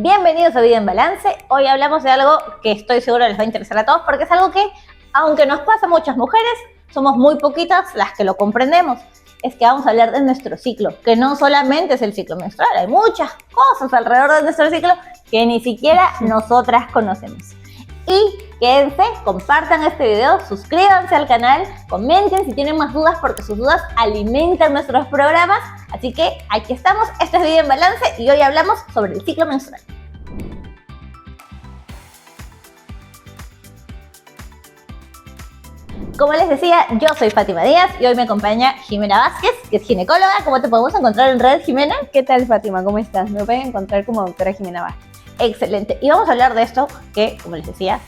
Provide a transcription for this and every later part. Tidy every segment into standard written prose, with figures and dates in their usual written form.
Bienvenidos a Vida en Balance. Hoy hablamos de algo que estoy segura les va a interesar a todos porque es algo que, aunque nos pasa a muchas mujeres, somos muy poquitas las que lo comprendemos. Es que vamos a hablar de nuestro ciclo, que no solamente es el ciclo menstrual, hay muchas cosas alrededor de nuestro ciclo que ni siquiera nosotras conocemos. Y quédense, compartan este video, suscríbanse al canal, comenten si tienen más dudas porque sus dudas alimentan nuestros programas. Así que aquí estamos, este es Vida en Balance y hoy hablamos sobre el ciclo menstrual. Como les decía, yo soy Fátima Díaz y hoy me acompaña Jimena Vázquez, que es ginecóloga. ¿Cómo te podemos encontrar en red, Jimena? ¿Qué tal, Fátima? ¿Cómo estás? Me pueden encontrar como doctora Jimena Vázquez. Excelente. Y vamos a hablar de esto que, como les decía,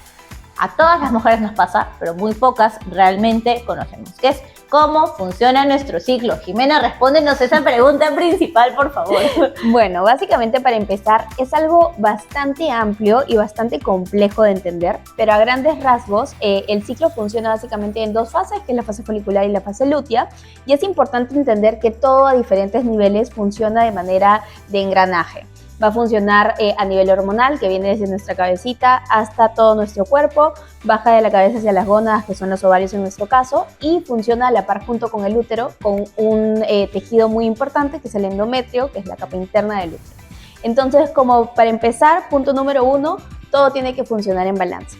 a todas las mujeres nos pasa, pero muy pocas realmente conocemos, que es cómo funciona nuestro ciclo. Jimena, respóndenos esa pregunta principal, por favor. Bueno, básicamente para empezar, es algo bastante amplio y bastante complejo de entender, pero a grandes rasgos, el ciclo funciona básicamente en dos fases, que es la fase folicular y la fase lútea, y es importante entender que todo a diferentes niveles funciona de manera de engranaje. Va a funcionar a nivel hormonal, que viene desde nuestra cabecita hasta todo nuestro cuerpo, baja de la cabeza hacia las gónadas, que son los ovarios en nuestro caso, y funciona a la par junto con el útero, con un tejido muy importante, que es el endometrio, que es la capa interna del útero. Entonces, como para empezar, punto número 1, todo tiene que funcionar en balance.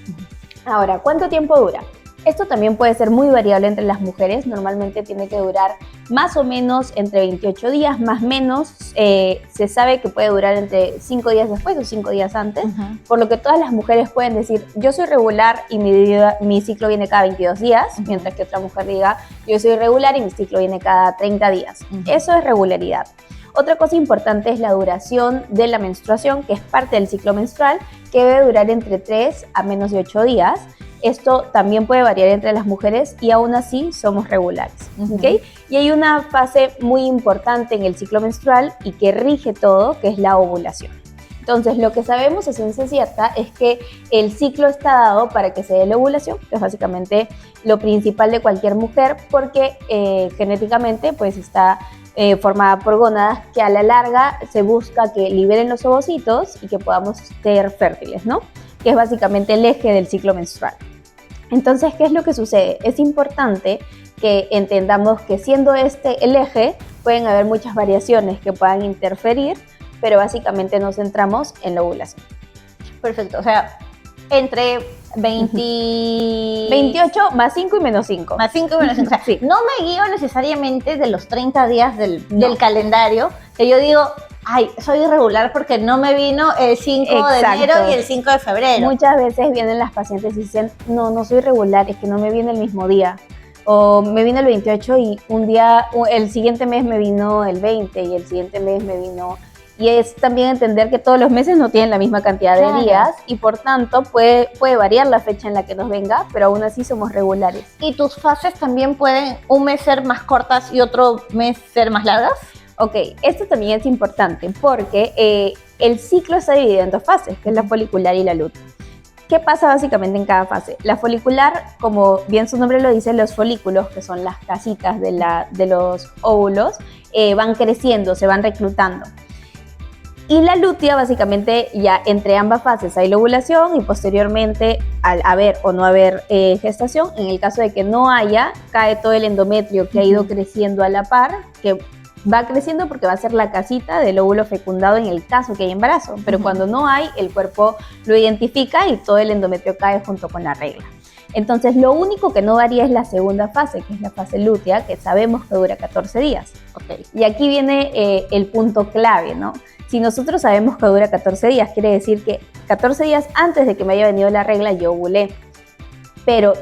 Ahora, ¿cuánto tiempo dura? Esto también puede ser muy variable entre las mujeres, normalmente tiene que durar más o menos entre 28 días, más o menos, se sabe que puede durar entre 5 días después o 5 días antes, por lo que todas las mujeres pueden decir, yo soy regular y mi ciclo viene cada 22 días, mientras que otra mujer diga, yo soy irregular y mi ciclo viene cada 30 días. Eso es regularidad. Otra cosa importante es la duración de la menstruación, que es parte del ciclo menstrual, que debe durar entre 3 a menos de 8 días. Esto también puede variar entre las mujeres y aún así somos regulares, ¿okay? Y hay una fase muy importante en el ciclo menstrual y que rige todo, que es la ovulación. Entonces, lo que sabemos a ciencia cierta es que el ciclo está dado para que se dé la ovulación, que es básicamente lo principal de cualquier mujer, porque genéticamente pues está formada por gónadas que a la larga se busca que liberen los ovocitos y que podamos ser fértiles, ¿no? Que es básicamente el eje del ciclo menstrual. Entonces, ¿qué es lo que sucede? Es importante que entendamos que siendo este el eje, pueden haber muchas variaciones que puedan interferir, pero básicamente nos centramos en la ovulación. Perfecto, o sea, entre 28 más 5 y menos 5. Más 5 y menos 5. O sea, sí. No me guío necesariamente de los 30 días del calendario, que yo digo, ay, soy irregular porque no me vino el 5 de enero y el 5 de febrero. Muchas veces vienen las pacientes y dicen, no soy irregular, es que no me viene el mismo día. O me vino el 28 y un día, el siguiente mes me vino el 20 y el siguiente mes me vino... Y es también entender que todos los meses no tienen la misma cantidad de días y por tanto puede variar la fecha en la que nos venga, pero aún así somos regulares. ¿Y tus fases también pueden un mes ser más cortas y otro mes ser más largas? Ok, esto también es importante porque el ciclo está dividido en dos fases, que es la folicular y la lútea. ¿Qué pasa básicamente en cada fase? La folicular, como bien su nombre lo dice, los folículos, que son las casitas de los óvulos, van creciendo, se van reclutando. Y la lútea, básicamente, ya entre ambas fases hay la ovulación y posteriormente, al haber o no haber gestación, en el caso de que no haya, cae todo el endometrio que ha ido creciendo a la par, que va creciendo porque va a ser la casita del óvulo fecundado en el caso que hay embarazo. Pero cuando no hay, el cuerpo lo identifica y todo el endometrio cae junto con la regla. Entonces, lo único que no varía es la segunda fase, que es la fase lútea, que sabemos que dura 14 días. Okay. Y aquí viene el punto clave, ¿no? Si nosotros sabemos que dura 14 días, quiere decir que 14 días antes de que me haya venido la regla, yo ovulé. Pero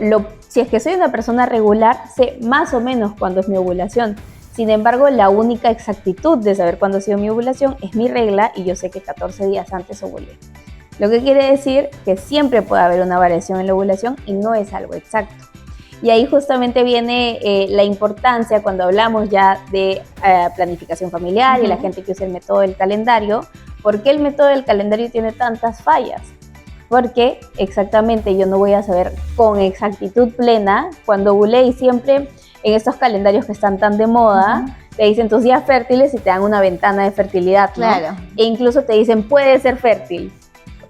si es que soy una persona regular, sé más o menos cuándo es mi ovulación. Sin embargo, la única exactitud de saber cuándo ha sido mi ovulación es mi regla y yo sé que 14 días antes ovulé. Lo que quiere decir que siempre puede haber una variación en la ovulación y no es algo exacto. Y ahí justamente viene la importancia cuando hablamos ya de planificación familiar y la gente que usa el método del calendario. ¿Por qué el método del calendario tiene tantas fallas? Porque exactamente yo no voy a saber con exactitud plena cuando ovulé y siempre en estos calendarios que están tan de moda, te dicen tus días fértiles y te dan una ventana de fertilidad, ¿no? Claro. E incluso te dicen, puedes ser fértil.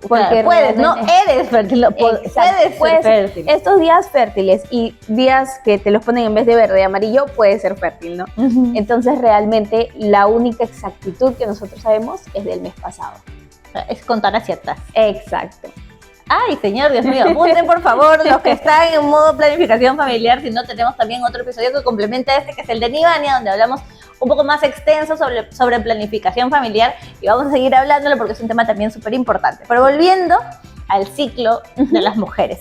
Porque puedes, no eres fértil, puedes ser fértil. Estos días fértiles y días que te los ponen en vez de verde y amarillo, puedes ser fértil, ¿no? Entonces realmente la única exactitud que nosotros sabemos es del mes pasado. Es contar hacia atrás. Exacto. Ay, señor, Dios mío, apunten por favor los que están en modo planificación familiar, si no tenemos también otro episodio que complementa este, que es el de Nivania, donde hablamos un poco más extenso sobre planificación familiar y vamos a seguir hablándolo porque es un tema también súper importante. Pero volviendo al ciclo de las mujeres,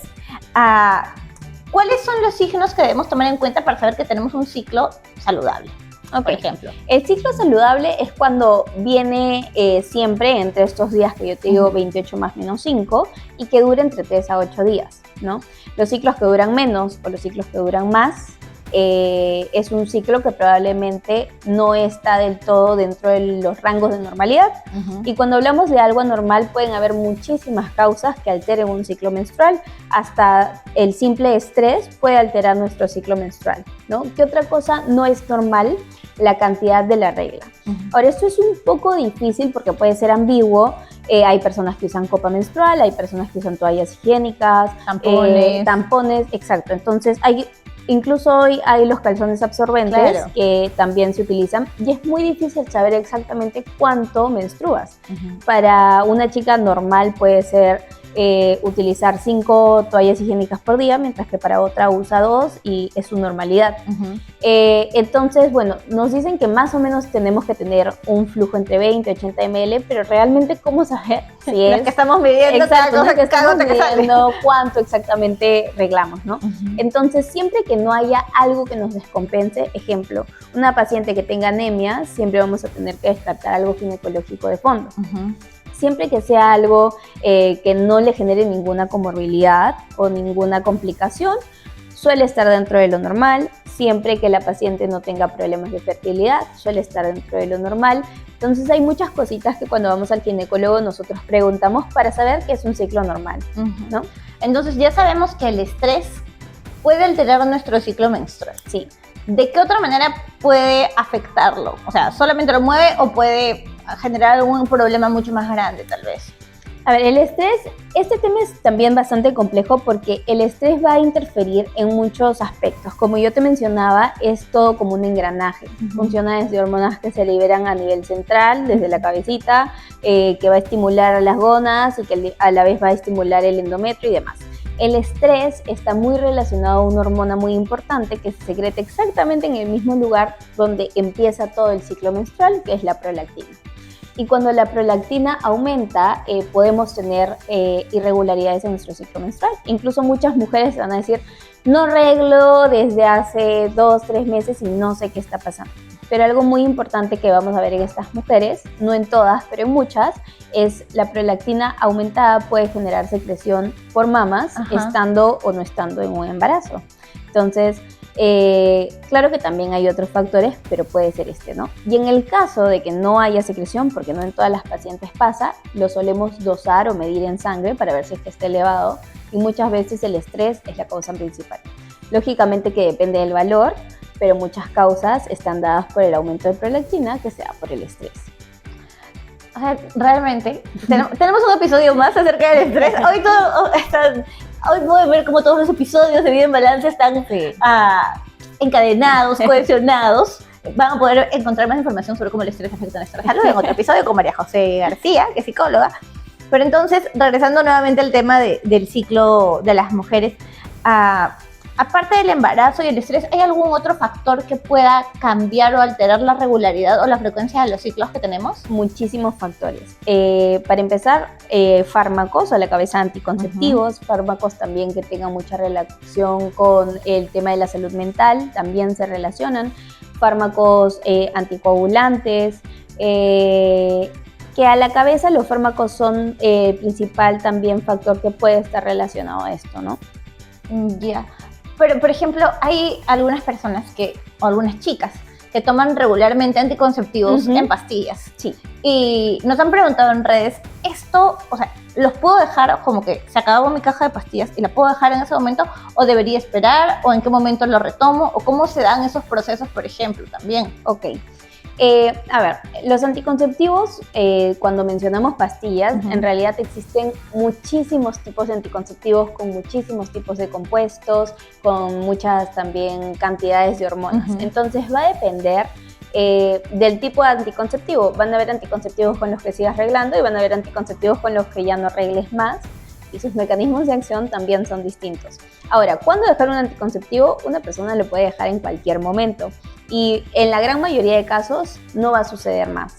¿cuáles son los signos que debemos tomar en cuenta para saber que tenemos un ciclo saludable? Okay. Por ejemplo, el ciclo saludable es cuando viene siempre entre estos días que yo te digo 28 más menos 5 y que dura entre 3 a 8 días, ¿no? Los ciclos que duran menos o los ciclos que duran más es un ciclo que probablemente no está del todo dentro de los rangos de normalidad. Y cuando hablamos de algo anormal pueden haber muchísimas causas que alteren un ciclo menstrual. Hasta el simple estrés puede alterar nuestro ciclo menstrual, ¿no? ¿Qué otra cosa no es normal? La cantidad de la regla. Ahora, esto es un poco difícil porque puede ser ambiguo. Hay personas que usan copa menstrual, hay personas que usan toallas higiénicas, tampones, exacto. Entonces, incluso hoy hay los calzones absorbentes que también se utilizan y es muy difícil saber exactamente cuánto menstruas. Para una chica normal puede ser utilizar 5 toallas higiénicas por día, mientras que para otra usa 2 y es su normalidad. Entonces, bueno, nos dicen que más o menos tenemos que tener un flujo entre 20 y 80 ml, pero realmente ¿cómo saber si es? Lo que estamos midiendo, exacto, que estamos midiendo cuánto exactamente reglamos, ¿no? Entonces, siempre que no haya algo que nos descompense, ejemplo, una paciente que tenga anemia, siempre vamos a tener que descartar algo ginecológico de fondo. Siempre que sea algo que no le genere ninguna comorbilidad o ninguna complicación, suele estar dentro de lo normal. Siempre que la paciente no tenga problemas de fertilidad, suele estar dentro de lo normal. Entonces hay muchas cositas que cuando vamos al ginecólogo nosotros preguntamos para saber que es un ciclo normal, ¿no? Entonces ya sabemos que el estrés puede alterar nuestro ciclo menstrual. Sí. ¿De qué otra manera puede afectarlo? O sea, ¿solamente lo mueve o puede generar algún problema mucho más grande, tal vez? A ver, el estrés, este tema es también bastante complejo porque el estrés va a interferir en muchos aspectos. Como yo te mencionaba, es todo como un engranaje. Funciona desde hormonas que se liberan a nivel central, desde la cabecita, que va a estimular a las gónadas y que a la vez va a estimular el endometrio y demás. El estrés está muy relacionado a una hormona muy importante que se secreta exactamente en el mismo lugar donde empieza todo el ciclo menstrual, que es la prolactina. Y cuando la prolactina aumenta, podemos tener irregularidades en nuestro ciclo menstrual. Incluso muchas mujeres van a decir, no reglo desde hace 2-3 meses y no sé qué está pasando. Pero algo muy importante que vamos a ver en estas mujeres, no en todas, pero en muchas, es la prolactina aumentada puede generar secreción por mamas, estando o no estando en un embarazo. Entonces, claro que también hay otros factores, pero puede ser este, ¿no? Y en el caso de que no haya secreción, porque no en todas las pacientes pasa, lo solemos dosar o medir en sangre para ver si es que está elevado y muchas veces el estrés es la causa principal. Lógicamente que depende del valor, pero muchas causas están dadas por el aumento de prolactina que se da por el estrés. O sea, realmente, tenemos un episodio más acerca del estrés. Hoy pueden ver cómo todos los episodios de Vida en Balance están encadenados, cohesionados. Van a poder encontrar más información sobre cómo el estrés afecta a nuestra salud en otro episodio con María José García, que es psicóloga. Pero entonces, regresando nuevamente al tema del ciclo de las mujeres, aparte del embarazo y el estrés, ¿hay algún otro factor que pueda cambiar o alterar la regularidad o la frecuencia de los ciclos que tenemos? Muchísimos factores. Para empezar, fármacos a la cabeza, anticonceptivos, fármacos también que tengan mucha relación con el tema de la salud mental, también se relacionan. Fármacos anticoagulantes, que a la cabeza los fármacos son el principal también factor que puede estar relacionado a esto, ¿no? Ya. Pero, por ejemplo, hay algunas personas o algunas chicas que toman regularmente anticonceptivos en pastillas. Sí. Y nos han preguntado en redes, esto, o sea, ¿los puedo dejar como que se acabó mi caja de pastillas y la puedo dejar en ese momento? ¿O debería esperar? ¿O en qué momento lo retomo? ¿O cómo se dan esos procesos, por ejemplo, también? Ok. A ver, los anticonceptivos, cuando mencionamos pastillas, en realidad existen muchísimos tipos de anticonceptivos con muchísimos tipos de compuestos, con muchas también cantidades de hormonas. Entonces va a depender del tipo de anticonceptivo. Van a haber anticonceptivos con los que sigas arreglando y van a haber anticonceptivos con los que ya no arregles más. Y sus mecanismos de acción también son distintos. Ahora, ¿cuándo dejar un anticonceptivo? Una persona lo puede dejar en cualquier momento y en la gran mayoría de casos no va a suceder más.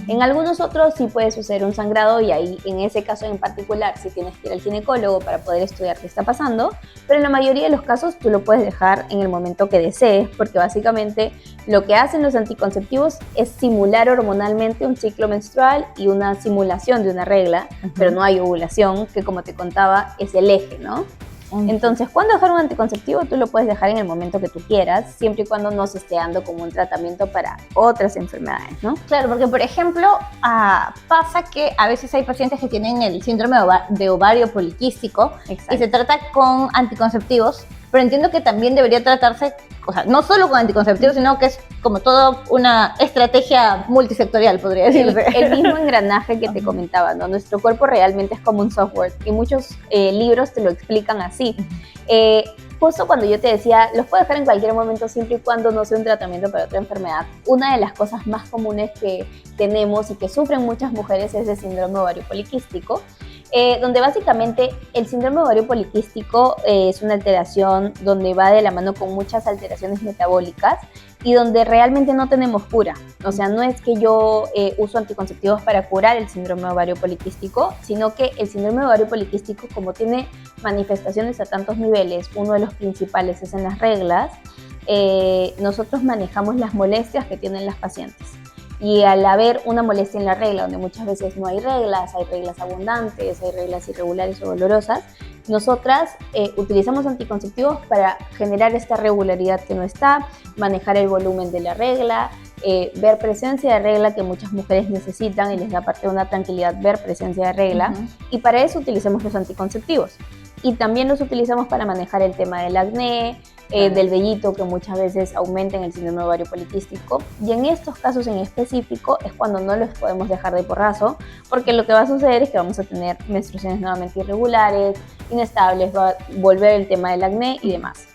En algunos otros sí puede suceder un sangrado y ahí en ese caso en particular sí tienes que ir al ginecólogo para poder estudiar qué está pasando, pero en la mayoría de los casos tú lo puedes dejar en el momento que desees, porque básicamente lo que hacen los anticonceptivos es simular hormonalmente un ciclo menstrual y una simulación de una regla, pero no hay ovulación, que como te contaba es el eje, ¿no? Entonces, ¿cuándo dejar un anticonceptivo? Tú lo puedes dejar en el momento que tú quieras, siempre y cuando no se esté dando como un tratamiento para otras enfermedades, ¿no? Claro, porque por ejemplo, pasa que a veces hay pacientes que tienen el síndrome de ovario poliquístico. Exacto. Y se trata con anticonceptivos, pero entiendo que también debería tratarse, o sea, no solo con anticonceptivos, sino que es como toda una estrategia multisectorial, podría decirse. El mismo engranaje que te comentaba, ¿no? Nuestro cuerpo realmente es como un software y muchos libros te lo explican así. Justo cuando yo te decía, los puedes dejar en cualquier momento siempre y cuando no sea un tratamiento para otra enfermedad, una de las cosas más comunes que tenemos y que sufren muchas mujeres es el síndrome ovario poliquístico, donde básicamente el síndrome ovario poliquístico es una alteración donde va de la mano con muchas alteraciones metabólicas y donde realmente no tenemos cura. O sea, no es que yo uso anticonceptivos para curar el síndrome ovario poliquístico, sino que el síndrome ovario poliquístico, como tiene manifestaciones a tantos niveles, uno de los principales es en las reglas, nosotros manejamos las molestias que tienen las pacientes. Y al haber una molestia en la regla, donde muchas veces no hay reglas abundantes, hay reglas irregulares o dolorosas, nosotras utilizamos anticonceptivos para generar esta regularidad que no está, manejar el volumen de la regla, ver presencia de regla que muchas mujeres necesitan y les da parte de una tranquilidad ver presencia de regla, y para eso utilizamos los anticonceptivos. Y también los utilizamos para manejar el tema del acné, del vellito que muchas veces aumenta en el síndrome ovario poliquístico, y en estos casos en específico es cuando no los podemos dejar de porrazo, porque lo que va a suceder es que vamos a tener menstruaciones nuevamente irregulares, inestables, va a volver el tema del acné y demás.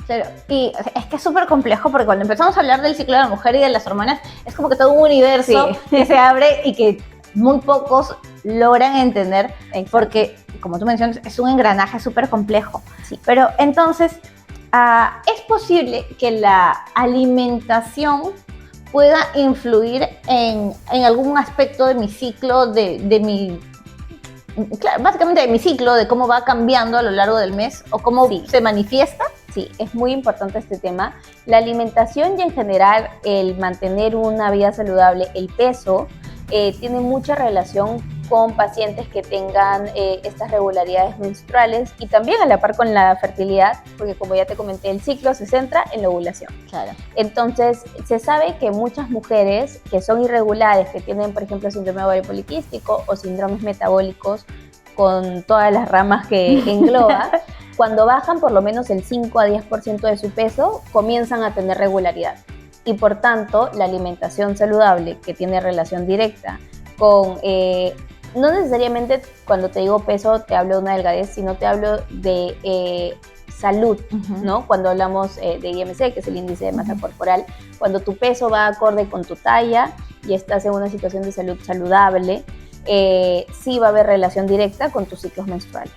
Claro, y es que es súper complejo porque cuando empezamos a hablar del ciclo de la mujer y de las hormonas, es como que todo un universo que se abre y que muy pocos logran entender. Exacto. Porque, como tú mencionas, es un engranaje súper complejo. Sí. Pero entonces, ¿es posible que la alimentación pueda influir en algún aspecto de mi ciclo, básicamente de mi ciclo, de cómo va cambiando a lo largo del mes o cómo se manifiesta? Sí, es muy importante este tema. La alimentación y en general el mantener una vida saludable, el peso, tiene mucha relación con pacientes que tengan estas regularidades menstruales y también a la par con la fertilidad, porque como ya te comenté, el ciclo se centra en la ovulación. Claro. Entonces, se sabe que muchas mujeres que son irregulares, que tienen, por ejemplo, síndrome ovario poliquístico o síndromes metabólicos con todas las ramas que engloba, cuando bajan por lo menos el 5 a 10% de su peso, comienzan a tener regularidad. Y por tanto, la alimentación saludable, que tiene relación directa con, no necesariamente cuando te digo peso te hablo de una delgadez, sino te hablo de salud, ¿no? Cuando hablamos de IMC, que es el índice de masa corporal, cuando tu peso va acorde con tu talla y estás en una situación de salud saludable, sí va a haber relación directa con tus ciclos menstruales.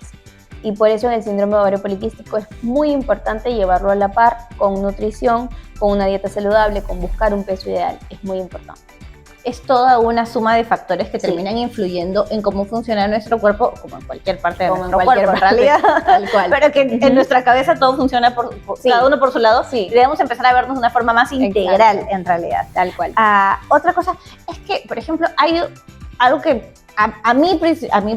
Y por eso en el síndrome ovario poliquístico es muy importante llevarlo a la par con nutrición, con una dieta saludable, con buscar un peso ideal. Es muy importante. Es toda una suma de factores que terminan influyendo en cómo funciona nuestro cuerpo, como en cualquier parte de nuestro cuerpo, en realidad. Tal cual. Pero que en nuestra cabeza todo funciona por cada uno por su lado. Sí. Debemos empezar a vernos de una forma más integral, en realidad. Tal cual. Otra cosa es que, por ejemplo, hay algo que a mí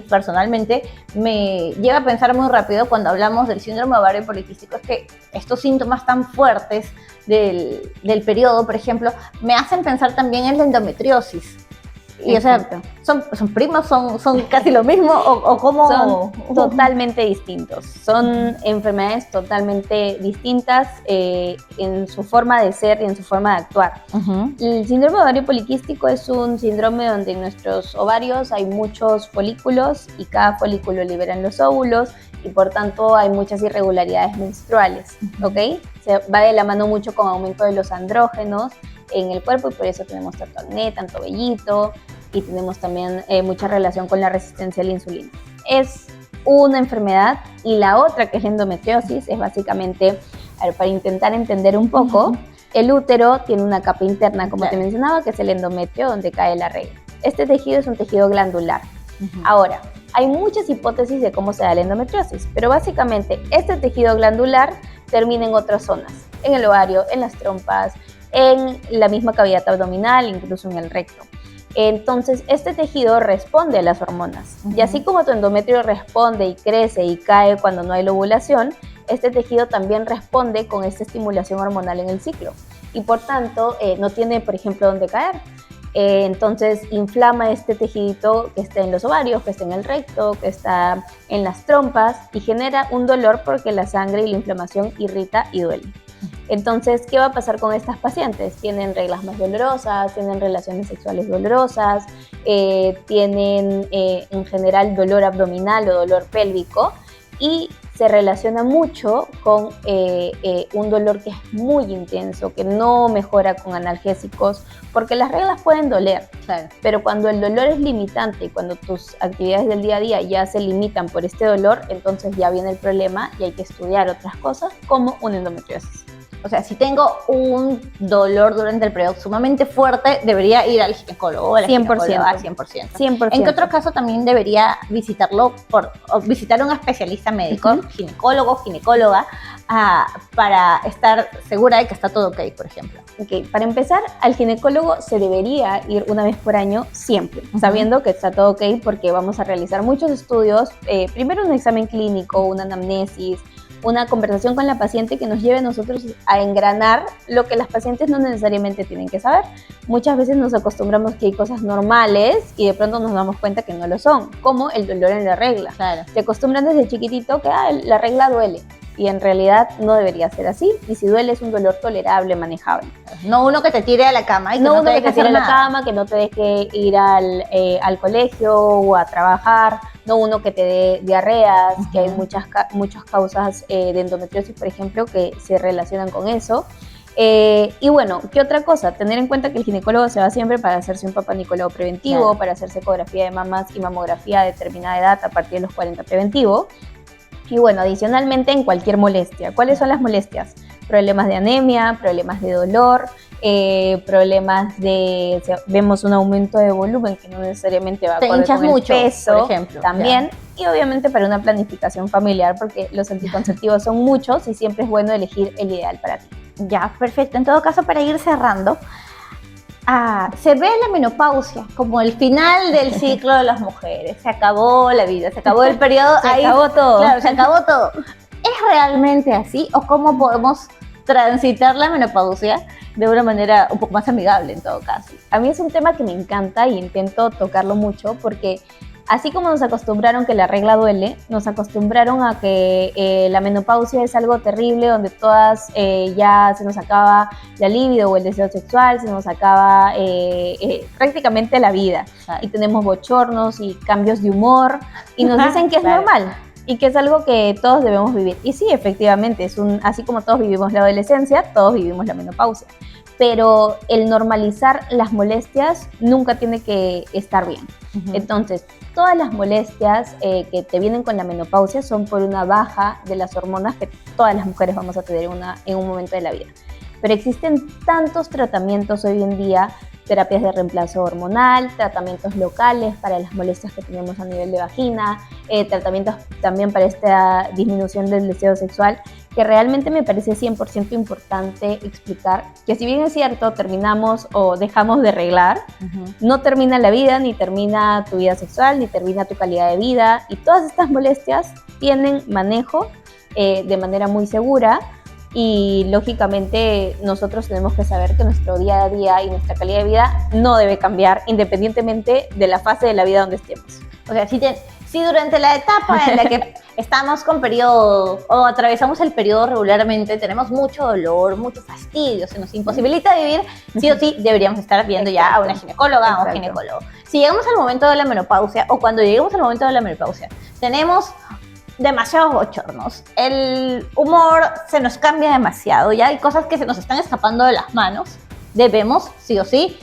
personalmente me lleva a pensar muy rápido cuando hablamos del síndrome ovario poliquístico, es que estos síntomas tan fuertes del periodo, por ejemplo, me hacen pensar también en la endometriosis. Y o sea, ¿son primos? ¿Son casi lo mismo? ¿O cómo? Son totalmente distintos. Son enfermedades totalmente distintas en su forma de ser y en su forma de actuar. El síndrome de ovario poliquístico es un síndrome donde en nuestros ovarios hay muchos folículos y cada folículo liberan los óvulos y por tanto hay muchas irregularidades menstruales, ¿ok? Se va de la mano mucho con aumento de los andrógenos en el cuerpo y por eso tenemos tanto acné, tanto vellito y tenemos también mucha relación con la resistencia a la insulina. Es una enfermedad y la otra que es la endometriosis es básicamente, a ver, para intentar entender un poco, el útero tiene una capa interna, como te mencionaba, que es el endometrio donde cae la regla. Este tejido es un tejido glandular. Ahora, hay muchas hipótesis de cómo se da la endometriosis, pero básicamente este tejido glandular termina en otras zonas, en el ovario, en las trompas, en la misma cavidad abdominal, incluso en el recto. Entonces, este tejido responde a las hormonas. Y así como tu endometrio responde y crece y cae cuando no hay la ovulación, este tejido también responde con esta estimulación hormonal en el ciclo. Y por tanto, no tiene, por ejemplo, dónde caer. Entonces, inflama este tejidito que está en los ovarios, que está en el recto, que está en las trompas y genera un dolor porque la sangre y la inflamación irrita y duele. Entonces, ¿qué va a pasar con estas pacientes? Tienen reglas más dolorosas, tienen relaciones sexuales dolorosas, tienen en general dolor abdominal o dolor pélvico y se relaciona mucho con un dolor que es muy intenso, que no mejora con analgésicos, porque las reglas pueden doler, claro, pero cuando el dolor es limitante y cuando tus actividades del día a día ya se limitan por este dolor, entonces ya viene el problema y hay que estudiar otras cosas como una endometriosis. O sea, si tengo un dolor durante el periodo sumamente fuerte, debería ir al ginecólogo o a la 100%. ginecóloga 100%. ¿En qué otro caso también debería visitarlo o visitar a un especialista médico, ginecólogo, ginecóloga, para estar segura de que está todo ok, por ejemplo? Ok, para empezar, al ginecólogo se debería ir una vez por año siempre, sabiendo que está todo ok porque vamos a realizar muchos estudios, primero un examen clínico, una anamnesis, una conversación con la paciente que nos lleve a nosotros a engranar lo que las pacientes no necesariamente tienen que saber. Muchas veces nos acostumbramos que hay cosas normales y de pronto nos damos cuenta que no lo son, como el dolor en la regla. Claro. Se acostumbran desde chiquitito que la regla duele y en realidad no debería ser así y si duele es un dolor tolerable, manejable. No uno que te tire a la cama y que no no uno te que deje te tire a la hacer nada. cama, que no te deje ir al colegio o a trabajar, no uno que te dé diarreas, que hay muchas causas de endometriosis, por ejemplo, que se relacionan con eso. Y bueno, ¿qué otra cosa? Tener en cuenta que el ginecólogo se va siempre para hacerse un Papá Nicolau preventivo, claro, para hacerse ecografía de mamas y mamografía a determinada edad a partir de los 40 preventivo. Y bueno, adicionalmente en cualquier molestia. ¿Cuáles son las molestias? Problemas de anemia, problemas de dolor, problemas de... vemos un aumento de volumen que no necesariamente va a acorde con el peso, por ejemplo, también. Ya. Y obviamente para una planificación familiar, porque los anticonceptivos son muchos y siempre es bueno elegir el ideal para ti. Ya, perfecto. En todo caso, para ir cerrando, se ve la menopausia como el final del ciclo de las mujeres. Se acabó la vida, se acabó el periodo. Se acabó todo. Claro, se acabó todo. ¿Es realmente así o cómo podemos transitar la menopausia de una manera un poco más amigable en todo caso? A mí es un tema que me encanta y intento tocarlo mucho porque así como nos acostumbraron que la regla duele, nos acostumbraron a que la menopausia es algo terrible donde todas ya se nos acaba la libido o el deseo sexual, se nos acaba prácticamente la vida. Y tenemos bochornos y cambios de humor y nos dicen que es normal y que es algo que todos debemos vivir. Y sí, efectivamente, así como todos vivimos la adolescencia, todos vivimos la menopausia. Pero el normalizar las molestias nunca tiene que estar bien. Entonces, todas las molestias que te vienen con la menopausia son por una baja de las hormonas que todas las mujeres vamos a tener en un momento de la vida. Pero existen tantos tratamientos hoy en día, terapias de reemplazo hormonal, tratamientos locales para las molestias que tenemos a nivel de vagina, tratamientos también para esta disminución del deseo sexual, que realmente me parece 100% importante explicar que si bien es cierto, terminamos o dejamos de reglar, no termina la vida, ni termina tu vida sexual, ni termina tu calidad de vida, y todas estas molestias tienen manejo de manera muy segura, y lógicamente nosotros tenemos que saber que nuestro día a día y nuestra calidad de vida no debe cambiar independientemente de la fase de la vida donde estemos. O sea, si durante la etapa en la que estamos con periodo o atravesamos el periodo regularmente, tenemos mucho dolor, mucho fastidio, se nos imposibilita vivir, sí o sí deberíamos estar viendo ya a una ginecóloga o ginecólogo. Si llegamos al momento de la menopausia o cuando lleguemos al momento de la menopausia, tenemos demasiados bochornos, el humor se nos cambia demasiado, ya hay cosas que se nos están escapando de las manos, debemos, sí o sí,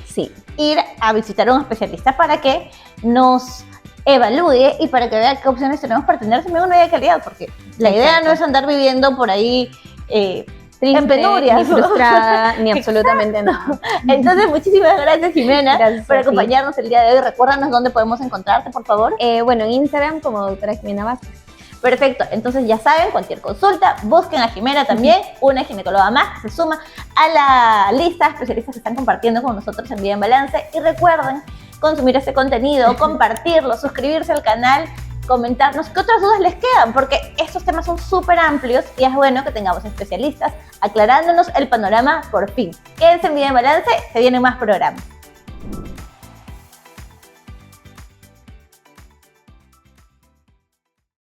ir a visitar a un especialista para que nos evalúe y para que vea qué opciones tenemos para tener también una vida de calidad, porque la idea no es andar viviendo por ahí triste, en penurias, ni frustrada, ni absolutamente nada. Entonces, muchísimas gracias, Jimena, Gracias por acompañarnos el día de hoy. Recuérdanos dónde podemos encontrarte, por favor. Bueno, en Instagram como doctora Jimena Vázquez. Perfecto, entonces ya saben, cualquier consulta, busquen a Jimena también, una ginecóloga más que se suma a la lista de especialistas que están compartiendo con nosotros en Vida en Balance. Y recuerden consumir este contenido, compartirlo, suscribirse al canal, comentarnos qué otras dudas les quedan, porque estos temas son súper amplios y es bueno que tengamos especialistas aclarándonos el panorama por fin. Quédense en Vida en Balance, se vienen más programas.